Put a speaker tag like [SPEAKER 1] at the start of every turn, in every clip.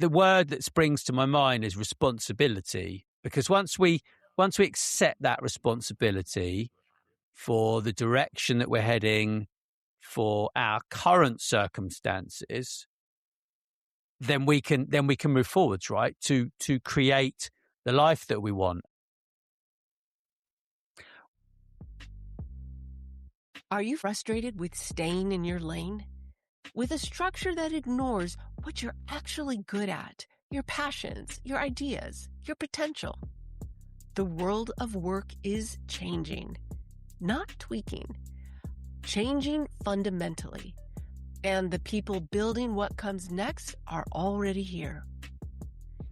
[SPEAKER 1] the word that springs to my mind is responsibility, because once we accept that responsibility for the direction that we're heading, for our current circumstances, then we can move forwards, right? To create the life that we want.
[SPEAKER 2] Are you frustrated with staying in your lane? With a structure that ignores what you're actually good at, your passions, your ideas, your potential? The world of work is changing, not tweaking, changing fundamentally. And the people building what comes next are already here.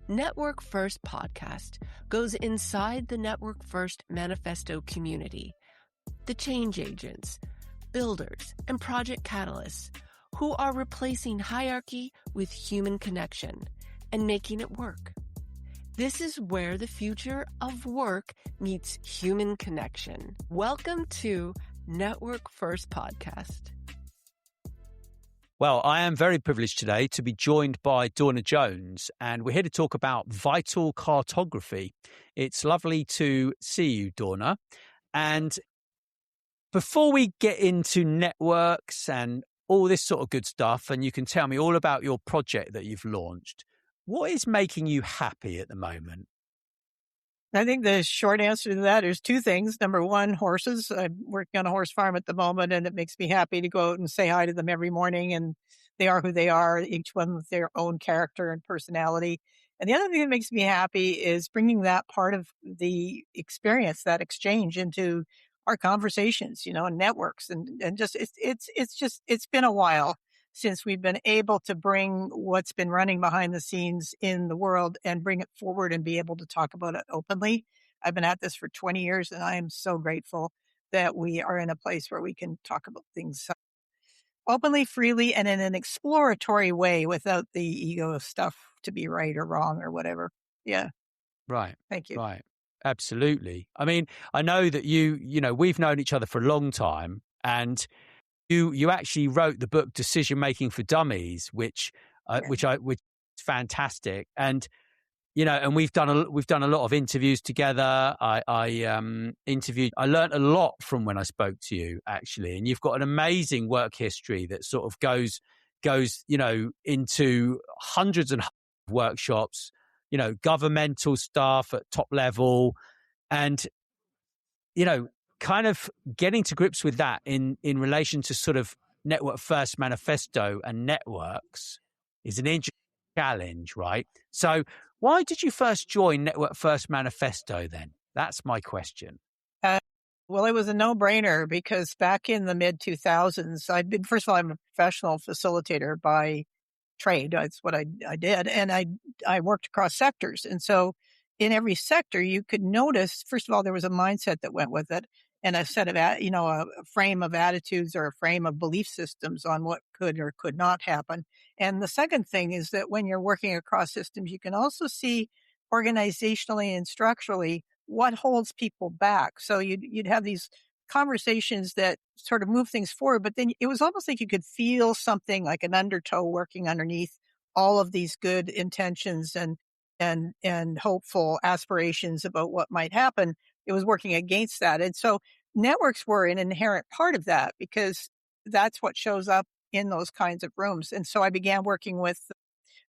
[SPEAKER 2] Network First Podcast goes inside the Network First Manifesto community. The change agents, builders, and project catalysts who are replacing hierarchy with human connection and making it work. This is where the future of work meets human connection. Welcome to Network First Podcast.
[SPEAKER 1] Well, I am very privileged today to be joined by Dawna Jones, and we're here to talk about Vital Cartography. It's lovely to see you, Dawna. And before we get into networks and all this sort of good stuff, and you can tell me all about your project that you've launched, what is making you happy at the moment?
[SPEAKER 3] I think the short answer to that is two things. Number one, horses. I'm working on a horse farm at the moment, and it makes me happy to go out and say hi to them every morning. And they are who they are, each one with their own character and personality. And the other thing that makes me happy is bringing that part of the experience, that exchange, into our conversations, and networks. And just, it's been a while since we've been able to bring what's been running behind the scenes in the world and bring it forward and be able to talk about it openly. I've been at this for 20 years, and I am so grateful that we are in a place where we can talk about things openly, freely, and in an exploratory way without the ego stuff to be right or wrong or whatever. Yeah.
[SPEAKER 1] Right.
[SPEAKER 3] Thank you.
[SPEAKER 1] Right. Absolutely. I mean, I know that we've known each other for a long time, and you actually wrote the book Decision Making for Dummies, which is fantastic. And and we've done a lot of interviews together. I learned a lot from when I spoke to you, actually. And you've got an amazing work history that sort of goes into hundreds and hundreds of workshops, governmental stuff at top level, and kind of getting to grips with that in relation to sort of Network First Manifesto and networks is an interesting challenge, right? So why did you first join Network First Manifesto then? That's my question.
[SPEAKER 3] Well, it was a no-brainer because back in the mid-2000s, first of all, I'm a professional facilitator by trade. That's what I did. And I worked across sectors. And so in every sector, you could notice, first of all, there was a mindset that went with it, and a set of, a frame of attitudes or a frame of belief systems on what could or could not happen. And the second thing is that when you're working across systems, you can also see organizationally and structurally what holds people back. So you'd have these conversations that sort of move things forward, but then it was almost like you could feel something like an undertow working underneath all of these good intentions and hopeful aspirations about what might happen. It was working against that. And so networks were an inherent part of that because that's what shows up in those kinds of rooms. And so I began working with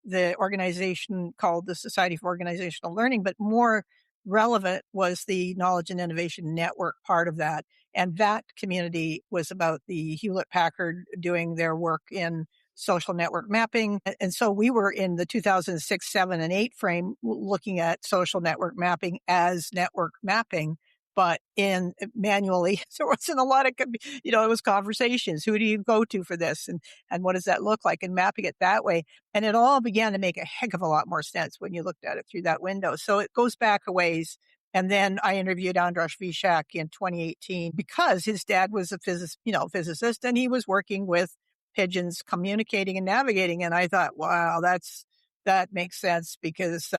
[SPEAKER 3] the organization called the Society for Organizational Learning, but more relevant was the Knowledge and Innovation Network part of that. And that community was about the Hewlett-Packard doing their work in social network mapping. And so we were in the 2006, 7, and 8 frame looking at social network mapping as network mapping, but in manually. So it wasn't a lot of, it was conversations. Who do you go to for this? And what does that look like? And mapping it that way. And it all began to make a heck of a lot more sense when you looked at it through that window. So it goes back a ways. And then I interviewed Andras Vishak in 2018 because his dad was a physicist, and he was working with pigeons communicating and navigating. And I thought, wow, that makes sense because,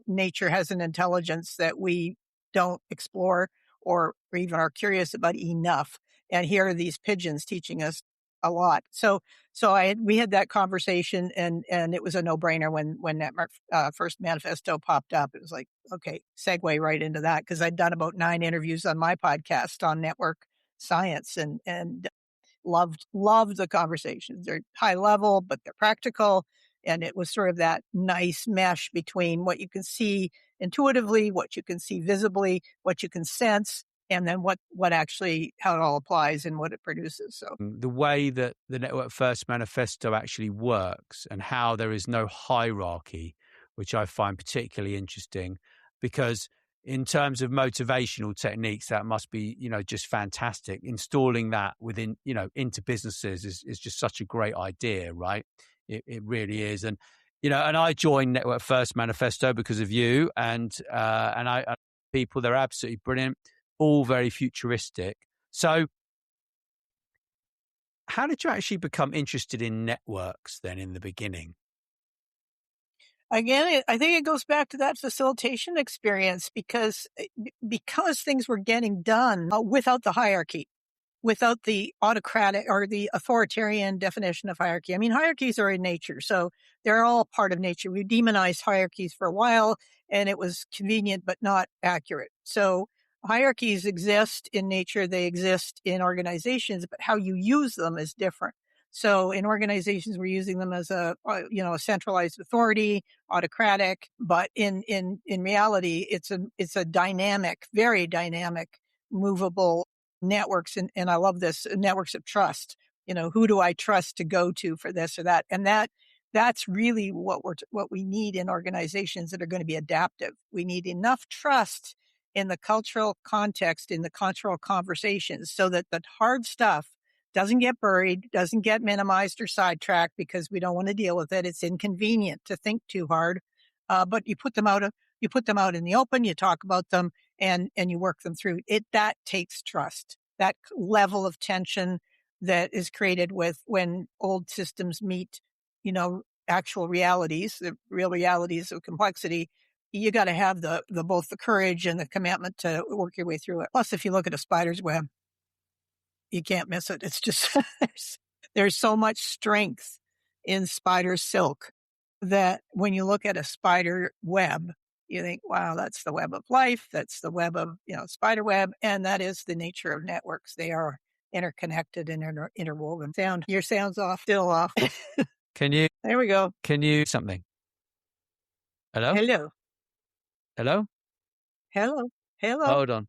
[SPEAKER 3] nature has an intelligence that we don't explore or even are curious about enough. And here are these pigeons teaching us a lot. So So we had that conversation, and it was a no-brainer when Network First Manifesto popped up. It was like, okay, segue right into that, because I'd done about 9 interviews on my podcast on network science, and loved the conversations. They're high level, but they're practical. And it was sort of that nice mesh between what you can see intuitively, what you can see visibly, what you can sense, and then what actually, how it all applies and what it produces. So
[SPEAKER 1] the way that the Network First Manifesto actually works and how there is no hierarchy, which I find particularly interesting, because in terms of motivational techniques, that must be, just fantastic. Installing that within, into businesses is just such a great idea, right? It really is. And, and I joined Network First Manifesto because of you, and people, they're absolutely brilliant, all very futuristic. So how did you actually become interested in networks then in the beginning?
[SPEAKER 3] again, I think it goes back to that facilitation experience, because things were getting done without the hierarchy, without the autocratic or the authoritarian definition of hierarchy. I mean, hierarchies are in nature, so they're all part of nature. We demonized hierarchies for a while, and it was convenient but not accurate. So hierarchies exist in nature, they exist in organizations, but how you use them is different. So in organizations, we're using them as a centralized authority, autocratic, but in reality, it's a dynamic, very dynamic, movable networks. And I love this, networks of trust. Who do I trust to go to for this or that? And that's really what we need in organizations that are going to be adaptive. We need enough trust in the cultural context, in the cultural conversations, so that the hard stuff doesn't get buried, doesn't get minimized or sidetracked because we don't want to deal with it. It's inconvenient to think too hard. But you put them out in the open, you talk about them, and you work them through it. That takes trust. That level of tension that is created when old systems meet, actual realities, the real realities of complexity. You got to have the both the courage and the commitment to work your way through it. Plus, if you look at a spider's web, you can't miss it. It's just there's so much strength in spider silk that when you look at a spider web, you think, wow, that's the web of life. That's the web of, spider web. And that is the nature of networks. They are interconnected and interwoven. Your sound's off, still off. There we go.
[SPEAKER 1] Can you something? Hello?
[SPEAKER 3] Hello.
[SPEAKER 1] Hello?
[SPEAKER 3] Hello. Hello.
[SPEAKER 1] Hold on.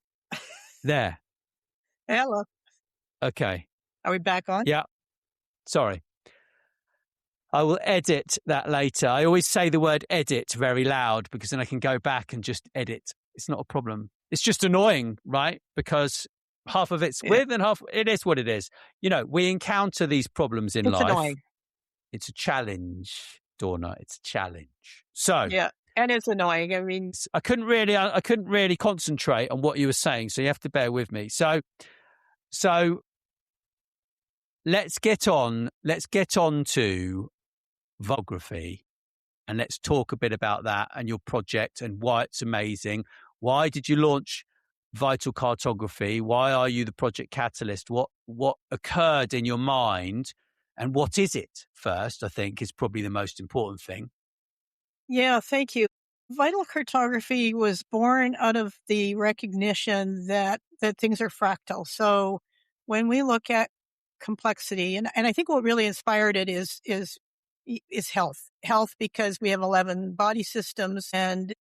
[SPEAKER 1] There.
[SPEAKER 3] Hello.
[SPEAKER 1] Okay.
[SPEAKER 3] Are we back on?
[SPEAKER 1] Yeah. Sorry. I will edit that later. I always say the word edit very loud because then I can go back and just edit. It's not a problem. It's just annoying, right? Because half of it's with and half, it is what it is. We encounter these problems in life.
[SPEAKER 3] Annoying.
[SPEAKER 1] It's a challenge, Dawna. It's a challenge. So
[SPEAKER 3] yeah, and it's annoying. I mean,
[SPEAKER 1] I couldn't really concentrate on what you were saying, so you have to bear with me. So let's get on to photography, and let's talk a bit about that and your project and why it's amazing. Why did you launch Vital Cartography? Why are you the project catalyst? What occurred in your mind, and what is it first, I think, is probably the most important thing.
[SPEAKER 3] Yeah, thank you. Vital Cartography was born out of the recognition that things are fractal. So when we look at complexity, and I think what really inspired it is health, because we have 11 body systems, and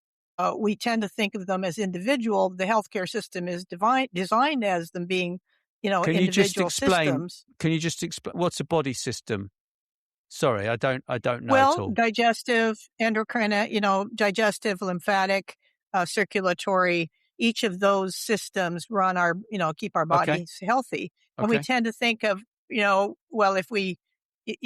[SPEAKER 3] we tend to think of them as individual. The healthcare system is designed as them being, individual systems.
[SPEAKER 1] Can you just explain what's a body system? Sorry, I don't know
[SPEAKER 3] well,
[SPEAKER 1] at all.
[SPEAKER 3] Digestive, endocrine, digestive, lymphatic, circulatory. Each of those systems run keep our bodies healthy. And we tend to think of, you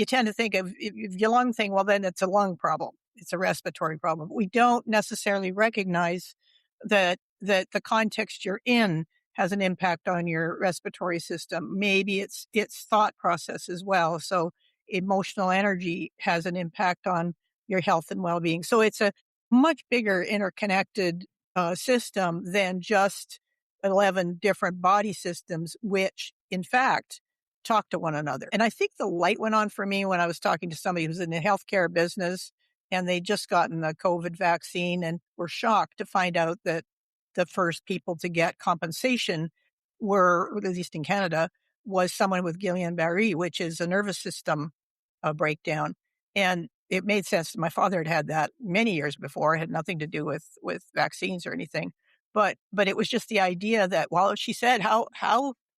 [SPEAKER 3] tend to think of if your lung thing, well, then it's a lung problem. It's a respiratory problem. We don't necessarily recognize that the context you're in has an impact on your respiratory system. Maybe it's thought process as well. So emotional energy has an impact on your health and well-being. So it's a much bigger interconnected system than just 11 different body systems, which in fact talk to one another. And I think the light went on for me when I was talking to somebody who's in the healthcare business, and they just gotten the COVID vaccine and were shocked to find out that the first people to get compensation were, at least in Canada, was someone with Guillain-Barré, which is a nervous system breakdown. And it made sense. My father had had that many years before. It had nothing to do with vaccines or anything. But it was just the idea that, well, she said,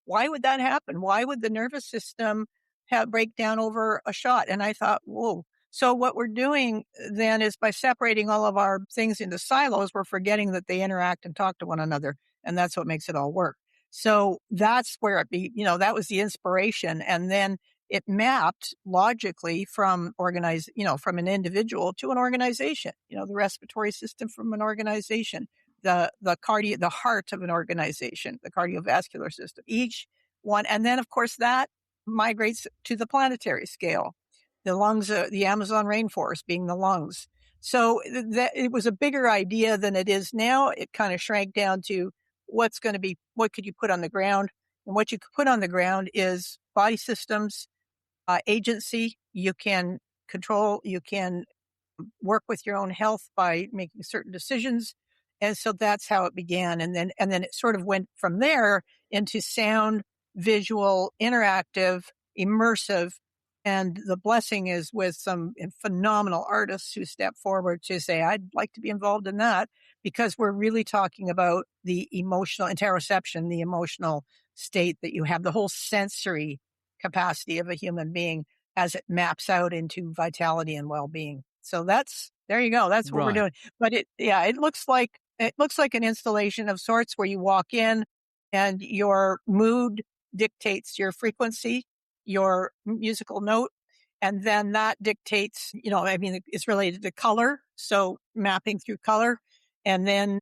[SPEAKER 3] why would that happen? Why would the nervous system have breakdown over a shot? And I thought, whoa. So what we're doing then is, by separating all of our things into silos, we're forgetting that they interact and talk to one another. And that's what makes it all work. So that's where that was the inspiration. And then it mapped logically from from an individual to an organization, the respiratory system from an organization, the heart of an organization, the cardiovascular system, each one. And then, of course, that migrates to the planetary scale, the lungs, the Amazon rainforest being the lungs. So that it was a bigger idea than it is now. It kind of shrank down to what could you put on the ground? And what you could put on the ground is body systems, agency. You can control, you can work with your own health by making certain decisions. And so that's how it began. And then it sort of went from there into sound, visual, interactive, immersive. And the blessing is with some phenomenal artists who step forward to say, I'd like to be involved in that, because we're really talking about the emotional interoception, the emotional state that you have, the whole sensory capacity of a human being as it maps out into vitality and well-being. So there you go. That's what we're doing. But it looks like an installation of sorts, where you walk in and your mood dictates your frequency, your musical note. And then that dictates, it's related to color. So mapping through color. And then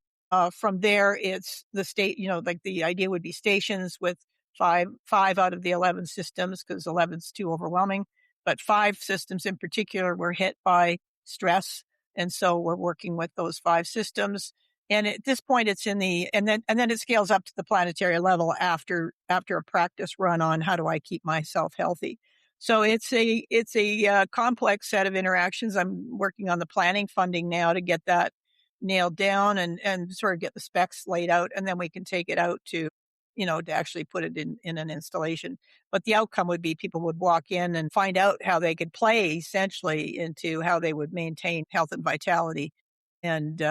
[SPEAKER 3] from there, it's the state, like the idea would be stations with five out of the 11 systems, because 11's too overwhelming. But 5 systems in particular were hit by stress. And so we're working with those 5 systems. And at this point, it's and then it scales up to the planetary level after a practice run on how do I keep myself healthy. So it's a complex set of interactions. I'm working on the planning funding now to get that nailed down and sort of get the specs laid out, and then we can take it out to actually put it in an installation. But the outcome would be people would walk in and find out how they could play essentially into how they would maintain health and vitality, and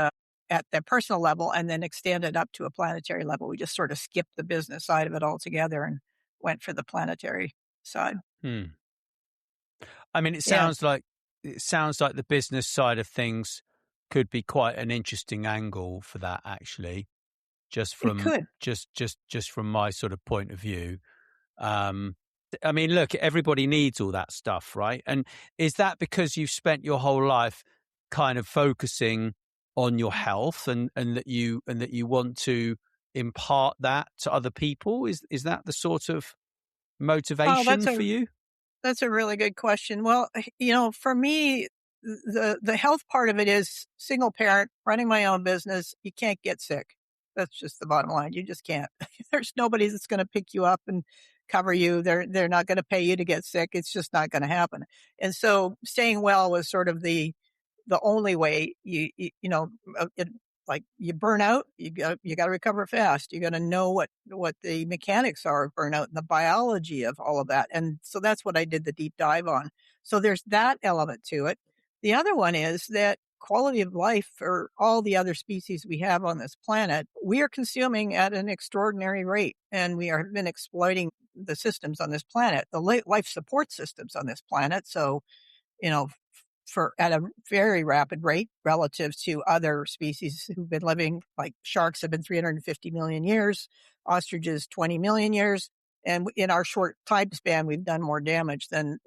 [SPEAKER 3] at their personal level, and then extend it up to a planetary level. We just sort of skipped the business side of it altogether and went for the planetary side.
[SPEAKER 1] I mean, it sounds like the business side of things could be quite an interesting angle for that, actually. Just from my sort of point of view. I mean, look, everybody needs all that stuff, right? And is that because you've spent your whole life kind of focusing on your health and that you want to impart that to other people? Is that the sort of motivation for you?
[SPEAKER 3] That's a really good question. Well, for me, the health part of it is single parent, running my own business. You can't get sick. That's just the bottom line. You just can't. There's nobody that's going to pick you up and cover you. They're not going to pay you to get sick. It's just not going to happen. And so staying well was sort of the only way. Like you burn out, you got to recover fast. You got to know what the mechanics are of burnout and the biology of all of that. And so that's what I did the deep dive on. So there's that element to it. The other one is that quality of life for all the other species we have on this planet, we are consuming at an extraordinary rate, and we have been exploiting the systems on this planet, the life support systems on this planet. So, at a very rapid rate relative to other species who've been living, like sharks have been 350 million years, ostriches 20 million years. And in our short time span, we've done more damage than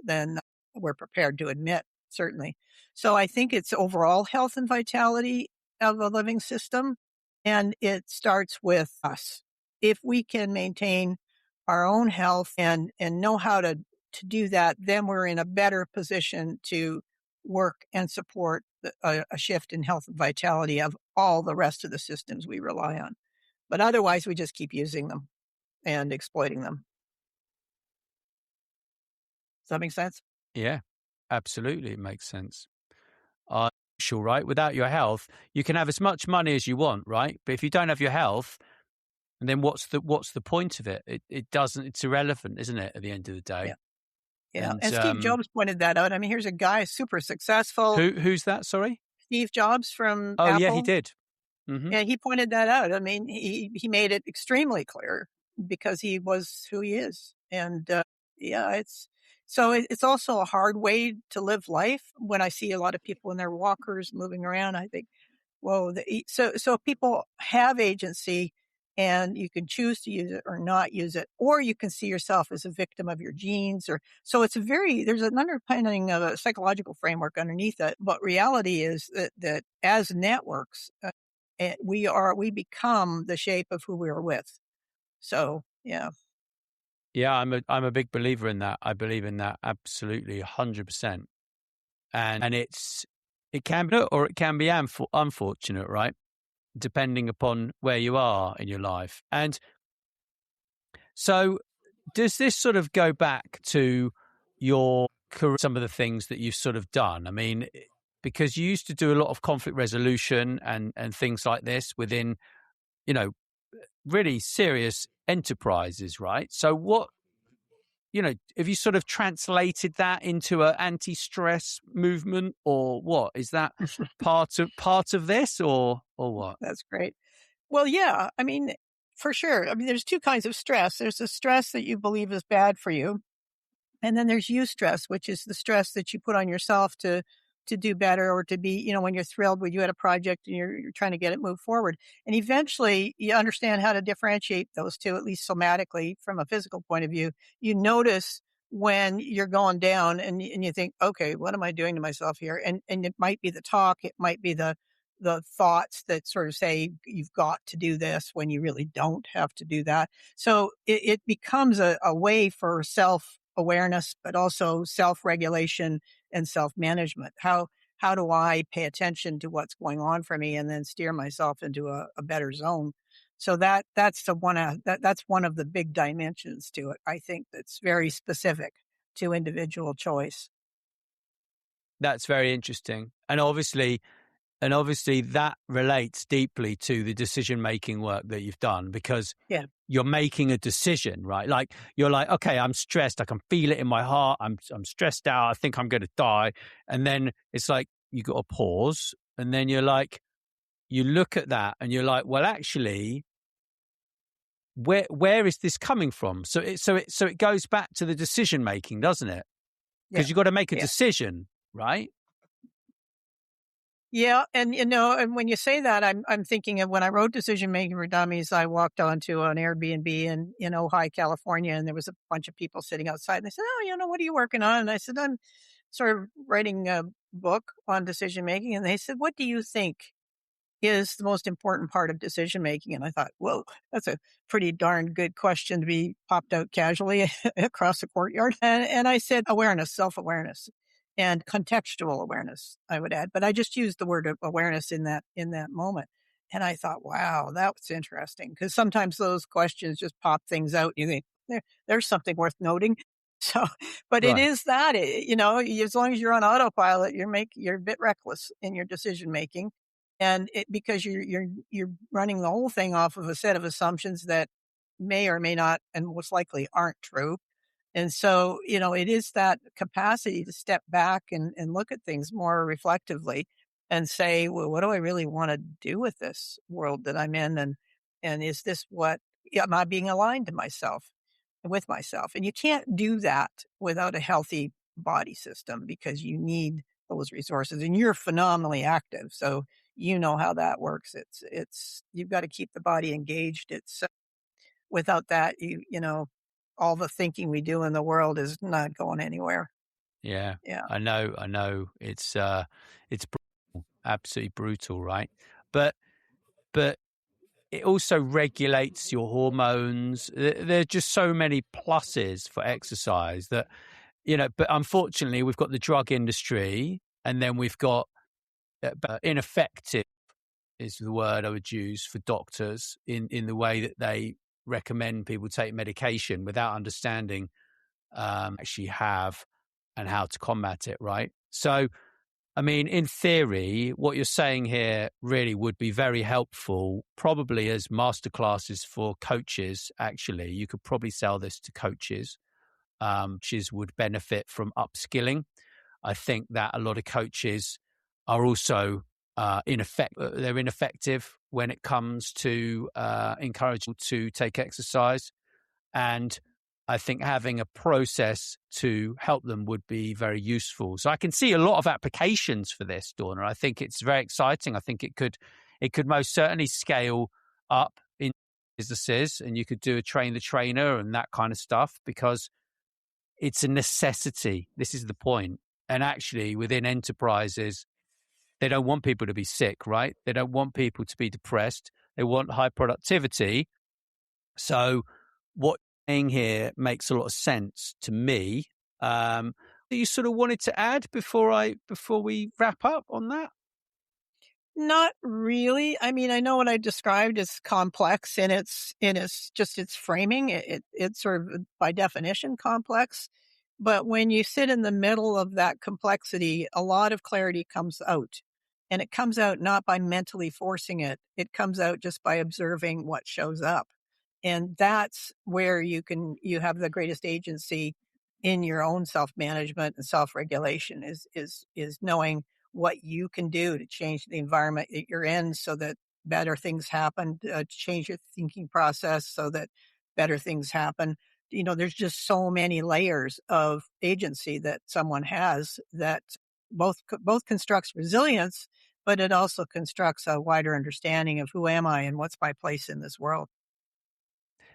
[SPEAKER 3] we're prepared to admit, certainly. So I think it's overall health and vitality of a living system. And it starts with us. If we can maintain our own health and know how to do that, then we're in a better position to work and support a shift in health and vitality of all the rest of the systems we rely on. But otherwise, we just keep using them and exploiting them. Does that make sense?
[SPEAKER 1] Yeah, absolutely. It makes sense. Sure, right? Without your health, you can have as much money as you want, right? But if you don't have your health, then what's the point of it? It doesn't. It's irrelevant, isn't it? At the end of the day.
[SPEAKER 3] Yeah. Yeah.
[SPEAKER 1] And
[SPEAKER 3] And Steve Jobs pointed that out. I mean, here's a guy super successful.
[SPEAKER 1] who's that? Sorry.
[SPEAKER 3] Steve Jobs from
[SPEAKER 1] Oh,
[SPEAKER 3] Apple.
[SPEAKER 1] yeah, he did. Mm-hmm.
[SPEAKER 3] Yeah, he pointed that out. I mean, he made it extremely clear because he was who he is. And yeah, it's also a hard way to live life. When I see a lot of people in their walkers moving around, I think, whoa. So people have agency, and you can choose to use it or not use it, or you can see yourself as a victim of your genes. Or so there's an underpinning of a psychological framework underneath it. But reality is that as networks, we become the shape of who we are with. So yeah.
[SPEAKER 1] Yeah, I'm a big believer in that. I believe in that absolutely 100%. And it can be or it can be unfortunate, right? Depending upon where you are in your life. And so does this sort of go back to your career, some of the things that you've sort of done? I mean, because you used to do a lot of conflict resolution and things like this within, really serious enterprises, right? So what, have you sort of translated that into an anti-stress movement, or what? Is that part of this, or what?
[SPEAKER 3] That's great. Well, yeah, I mean, for sure. I mean, there's two kinds of stress. There's the stress that you believe is bad for you. And then there's eustress, which is the stress that you put on yourself to do better, or to be, when you're thrilled when you had a project and you're trying to get it moved forward. And eventually you understand how to differentiate those two, at least somatically from a physical point of view. You notice when you're going down and you think, okay, what am I doing to myself here? And it might be the talk. It might be the thoughts that sort of say you've got to do this when you really don't have to do that. So it becomes a way for self-awareness, but also self-regulation and self-management. How do I pay attention to what's going on for me and then steer myself into a better zone? So that's one of the big dimensions to it. I think that's very specific to individual choice.
[SPEAKER 1] That's very interesting. And obviously that relates deeply to the decision-making work that you've done, because you're making a decision, right? Like you're like, okay, I'm stressed. I can feel it in my heart. I'm stressed out. I think I'm going to die. And then it's like, you got to pause. And then you're like, you look at that and you're like, well, actually, where is this coming from? So it goes back to the decision-making, doesn't it? Because you've got to make a decision, right?
[SPEAKER 3] Yeah. And, and when you say that, I'm thinking of when I wrote Decision Making for Dummies, I walked onto an Airbnb in Ojai, California, and there was a bunch of people sitting outside. And they said, oh, what are you working on? And I said, I'm sort of writing a book on decision making. And they said, what do you think is the most important part of decision making? And I thought, whoa, that's a pretty darn good question to be popped out casually across the courtyard. And I said, awareness, self-awareness. And contextual awareness, I would add. But I just used the word awareness in that moment. And I thought, wow, that was interesting. Because sometimes those questions just pop things out. You think, there's something worth noting. So, but
[SPEAKER 1] Right.
[SPEAKER 3] It is that, as long as you're on autopilot, you're a bit reckless in your decision making. And because you're running the whole thing off of a set of assumptions that may or may not, and most likely aren't true. And so, it is that capacity to step back and look at things more reflectively and say, well, what do I really want to do with this world that I'm in? And is this am I being aligned to myself, with myself? And you can't do that without a healthy body system, because you need those resources, and you're phenomenally active. So you know how that works. You've got to keep the body engaged. Without that, all the thinking we do in the world is not going anywhere.
[SPEAKER 1] Yeah.
[SPEAKER 3] Yeah.
[SPEAKER 1] I know. It's brutal, absolutely brutal, right? But it also regulates your hormones. There are just so many pluses for exercise that, but unfortunately we've got the drug industry, and then we've got ineffective is the word I would use for doctors in the way that they recommend people take medication without understanding actually have and how to combat it, right? So, I mean, in theory, what you're saying here really would be very helpful, probably as masterclasses for coaches. Actually, you could probably sell this to coaches. Coaches would benefit from upskilling. I think that a lot of coaches are also they're ineffective when it comes to encouraging to take exercise. And I think having a process to help them would be very useful. So I can see a lot of applications for this, Dawna. I think it's very exciting. I think it could most certainly scale up in businesses, and you could do a train the trainer and that kind of stuff, because it's a necessity. This is the point. And actually, within enterprises, they don't want people to be sick, right? They don't want people to be depressed. They want high productivity. So what you're saying here makes a lot of sense to me. You sort of wanted to add before we wrap up on that?
[SPEAKER 3] Not really. I mean, I know what I described as complex in its framing. It's sort of by definition complex. But when you sit in the middle of that complexity, a lot of clarity comes out. And it comes out not by mentally forcing it. It comes out just by observing what shows up. And that's where you have the greatest agency in your own self-management and self-regulation is knowing what you can do to change the environment that you're in so that better things happen, change your thinking process so that better things happen. You know, there's just so many layers of agency that someone has that both constructs resilience, but it also constructs a wider understanding of who am I and what's my place in this world.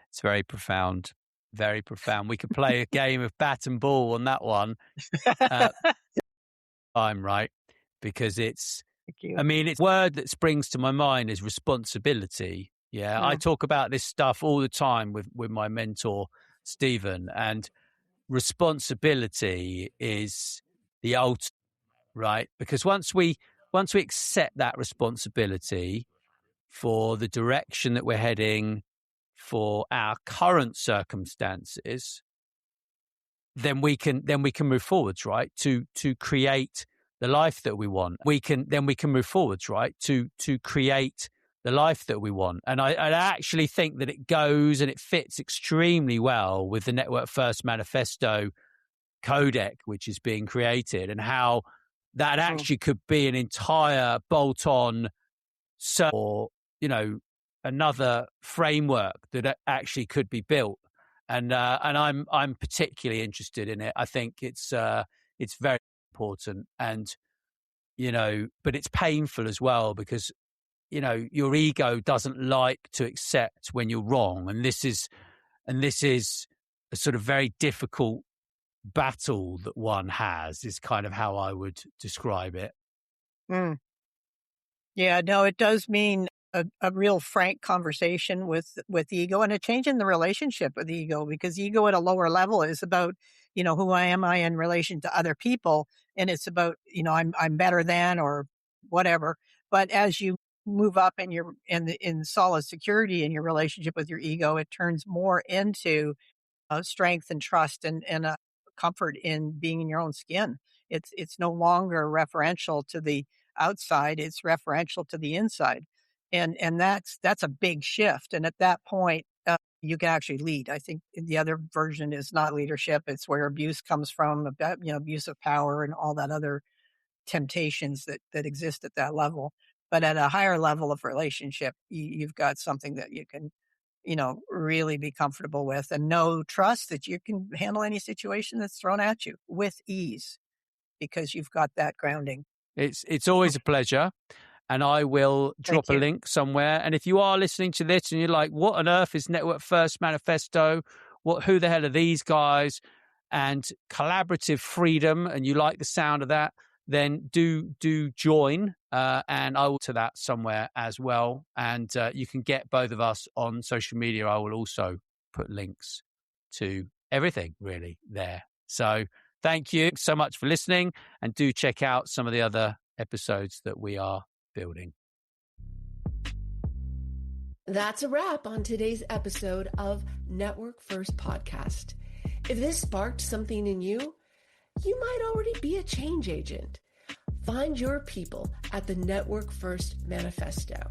[SPEAKER 1] It's very profound, very profound. We could play a game of bat and ball on that one. I'm right, because it's word that springs to my mind is responsibility. Yeah. I talk about this stuff all the time with my mentor, Stephen, and responsibility is the ultimate, right? Because once we accept that responsibility for the direction that we're heading, for our current circumstances, then we can move forwards, right? To create the life that we want. We can move forwards, right? To create the life that we want. And I actually think that it goes and it fits extremely well with the Network First Manifesto codec, which is being created, and how that actually could be an entire bolt-on or, you know, another framework that actually could be built. And I'm particularly interested in it. I think it's very important, and, you know, but it's painful as well, because, you know, your ego doesn't like to accept when you're wrong. And this is a sort of very difficult battle that one has, is kind of how I would describe it.
[SPEAKER 3] Yeah, no, it does mean a real frank conversation with ego, and a change in the relationship with ego, because ego at a lower level is about, you know, who am I in relation to other people. And it's about, you know, I'm better than or whatever. But as you move up and you're in solid security in your relationship with your ego, it turns more into strength and trust and comfort in being in your own skin. It's no longer referential to the outside; it's referential to the inside, and that's a big shift. And at that point, you can actually lead. I think the other version is not leadership; it's where abuse comes from, you know, abuse of power and all that other temptations that exist at that level. But at a higher level of relationship, you've got something that you can, you know, really be comfortable with and trust that you can handle any situation that's thrown at you with ease, because you've got that grounding.
[SPEAKER 1] It's always a pleasure. And I will drop a link somewhere. And if you are listening to this and you're like, what on earth is Network First Manifesto? Who the hell are these guys? And collaborative freedom, and you like the sound of that, then do join. And I will to that somewhere as well. And you can get both of us on social media. I will also put links to everything really there. So thank you so much for listening, and do check out some of the other episodes that we are building.
[SPEAKER 2] That's a wrap on today's episode of Network First Podcast. If this sparked something in you, you might already be a change agent. Find your people at the Network First Manifesto.